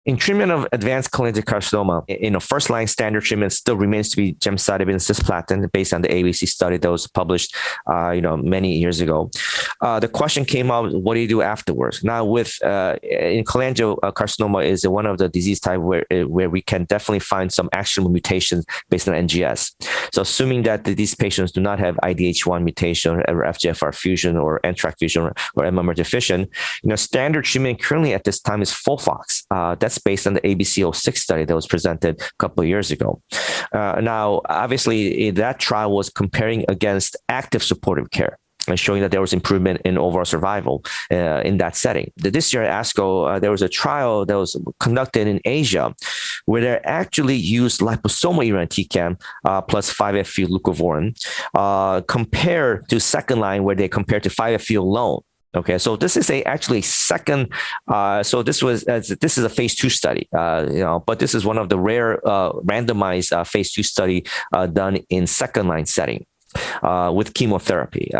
In treatment of advanced cholangiocarcinoma, first-line standard treatment still remains to be gemcitabine and cisplatin based on the ABC study that was published, many years ago. The question came up, what do you do afterwards? Now, in cholangiocarcinoma is one of the disease type where we can definitely find some actionable mutations based on NGS. So assuming that these patients do not have IDH1 mutation or FGFR fusion or NTRK fusion or MMR deficient, standard treatment currently at this time is FOLFOX. That's based on the ABC06 study that was presented a couple of years ago. Now, obviously, that trial was comparing against active supportive care and showing that there was improvement in overall survival in that setting. This year at ASCO, there was a trial that was conducted in Asia where they actually used liposomal irinotecan plus 5-FU leucovorin compared to second line where they compared to 5-FU alone. Okay, so this is actually second. So this is a phase 2 study, but this is one of the rare randomized phase 2 study done in second line setting. With chemotherapy.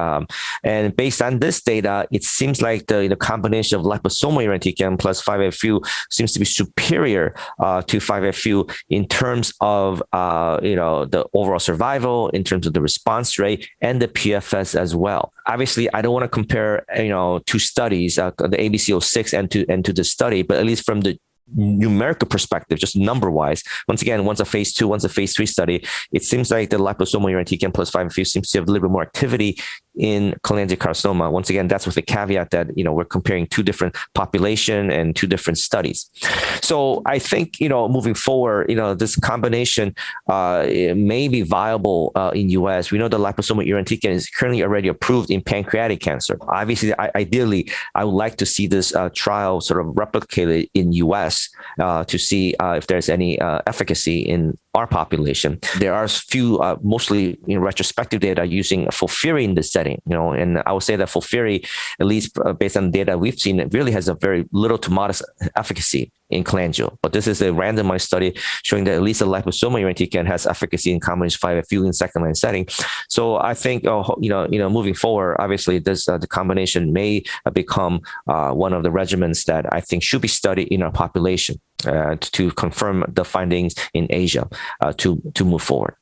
And based on this data, it seems like the combination of liposomal irinotecan plus 5-FU seems to be superior to 5-FU in terms of the overall survival, in terms of the response rate, and the PFS as well. Obviously, I don't want to compare two studies, the ABC06 and to the study, but at least from the numerical perspective, just number-wise, once again, one's a phase 2, one's a phase 3 study, it seems like the liposomal irinotecan plus 5-FU seems to have a little bit more activity in cholangiocarcinoma. Once again, that's with the caveat that, we're comparing two different population and two different studies. So I think, moving forward, this combination may be viable in US. We know the liposomal irinotecan is currently already approved in pancreatic cancer. Obviously, ideally, I would like to see this trial sort of replicated in US to see if there's any efficacy in our population. There are few, mostly retrospective data using FOLFIRI in this setting, and I would say that FOLFIRI, at least based on the data we've seen, it really has a very little to modest efficacy in cholangio. But this is a randomized study showing that at least the liposomal irinotecan has efficacy in combination 5-FU in second line setting. So I think, moving forward, obviously the combination may become one of the regimens that I think should be studied in our population to confirm the findings in Asia to move forward.